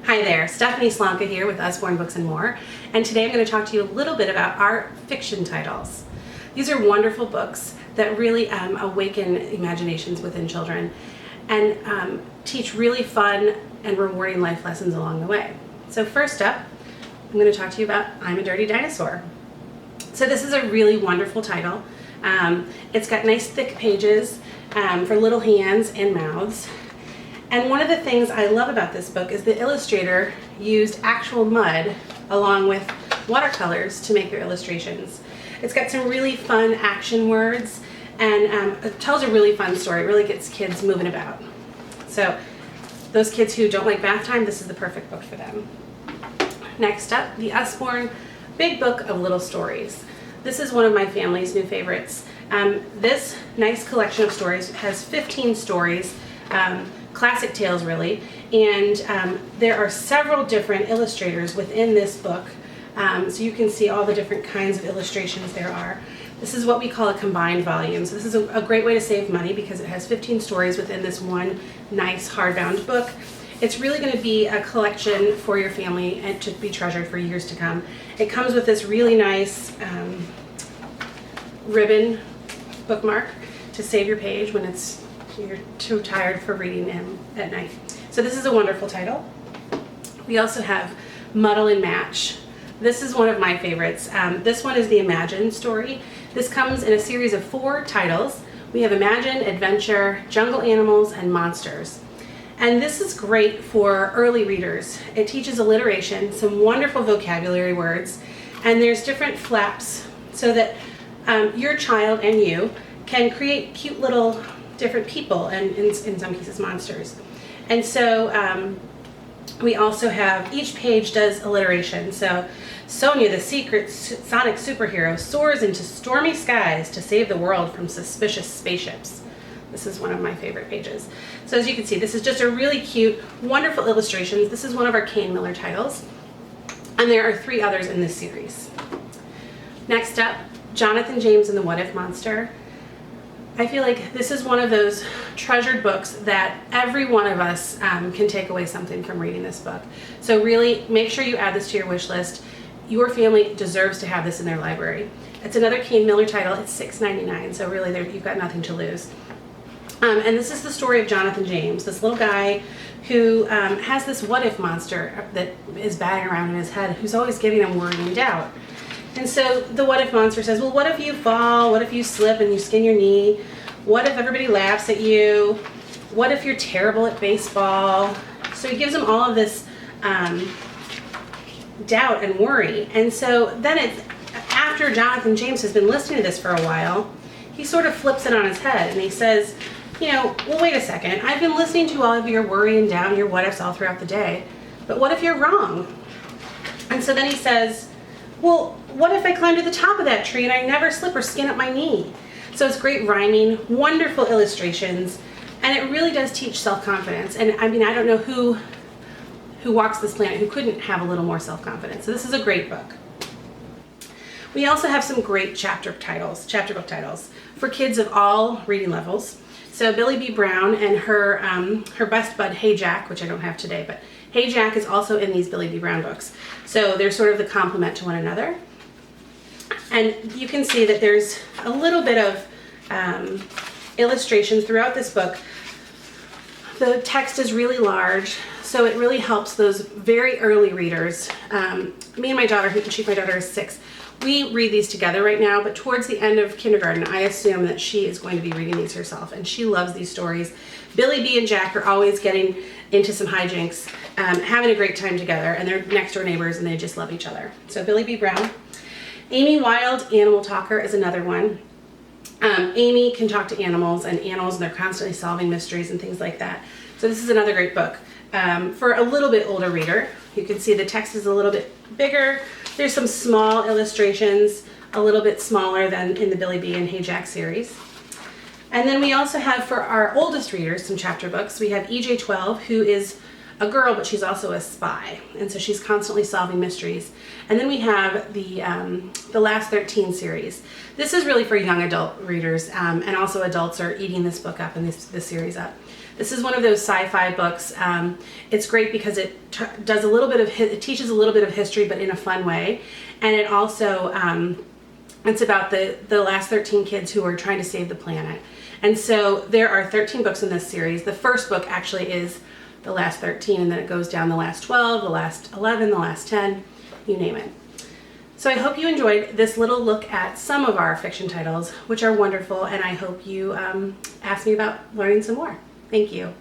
Hi there, Stephanie Slonka here with Usborne Books and More, and today I'm going to talk to you a little bit about our fiction titles. These are wonderful books that really awaken imaginations within children and teach really fun and rewarding life lessons along the way. So first up, I'm going to talk to you about I'm a Dirty Dinosaur. So this is a really wonderful title. It's got nice thick pages for little hands and mouths. And one of the things I love about this book is the illustrator used actual mud along with watercolors to make their illustrations. It's got some really fun action words and it tells a really fun story. It really gets kids moving about. So those kids who don't like bath time, this is the perfect book for them. Next up, the Usborne Big Book of Little Stories. This is one of my family's new favorites. This nice collection of stories has 15 stories. Classic tales really, and there are several different illustrators within this book, so you can see all the different kinds of illustrations there are. This is what we call a combined volume, so this is a great way to save money because it has 15 stories within this one nice hardbound book. It's really going to be a collection for your family and to be treasured for years to come. It comes with this really nice ribbon bookmark to save your page when you're too tired for reading them at night. So this is a wonderful title. We also have Muddle and Match. This is one of my favorites. This one is the Imagine story. This comes in a series of 4 titles. We have Imagine, Adventure, Jungle Animals, and Monsters. And this is great for early readers. It teaches alliteration, some wonderful vocabulary words, and there's different flaps so that your child and you can create cute little different people and in some cases monsters. And so we also have, each page does alliteration. So Sonia, the secret sonic superhero, soars into stormy skies to save the world from suspicious spaceships. This is one of my favorite pages. So as you can see, this is just a really cute, wonderful illustrations. This is one of our Kane Miller titles. And there are 3 others in this series. Next up, Jonathan James and the What If Monster. I feel like this is one of those treasured books that every one of us can take away something from reading this book. So really make sure you add this to your wish list. Your family deserves to have this in their library. It's another Kane Miller title. It's $6.99, so really you've got nothing to lose. And this is the story of Jonathan James, this little guy who has this what if monster that is batting around in his head, who's always giving him worry and doubt. And so the what if monster says, well, what if you fall? What if you slip and you skin your knee? What if everybody laughs at you? What if you're terrible at baseball? So he gives him all of this doubt and worry. And so then after Jonathan James has been listening to this for a while, he sort of flips it on his head and he says, well, wait a second. I've been listening to all of your worry and doubt and your what ifs all throughout the day, but what if you're wrong? And so then he says, well, what if I climb to the top of that tree and I never slip or skin up my knee? So it's great rhyming, wonderful illustrations, and it really does teach self-confidence. And I mean, I don't know who walks this planet who couldn't have a little more self-confidence. So this is a great book. We also have some great chapter book titles for kids of all reading levels. So Billy B. Brown and her best bud, Hey Jack, which I don't have today, but Hey Jack is also in these Billy B. Brown books. So they're sort of the complement to one another. And you can see that there's a little bit of illustrations throughout this book. The text is really large, so it really helps those very early readers. Me and my daughter, my daughter is 6, we read these together right now, but towards the end of kindergarten, I assume that she is going to be reading these herself, and she loves these stories. Billy B and Jack are always getting into some hijinks, having a great time together, and they're next door neighbors and they just love each other. So Billy B. Brown. Amy Wild, Animal Talker, is another one. Amy can talk to animals, and they're constantly solving mysteries and things like that. So this is another great book. For a little bit older reader, you can see the text is a little bit bigger. There's some small illustrations, a little bit smaller than in the Billy B and Hey Jack series. And then we also have, for our oldest readers, some chapter books. We have EJ12, who is a girl, but she's also a spy, and so she's constantly solving mysteries. And then we have the Last 13 series. This is really for young adult readers, and also adults are eating this book up and this series up. This is one of those sci-fi books. It's great because it does a little bit of, it teaches a little bit of history, but in a fun way. And it also, it's about the last 13 kids who are trying to save the planet. And so there are 13 books in this series. The first book actually is the last 13, and then it goes down the last 12, the last 11, the last 10, you name it. So I hope you enjoyed this little look at some of our fiction titles, which are wonderful, and I hope you ask me about learning some more. Thank you.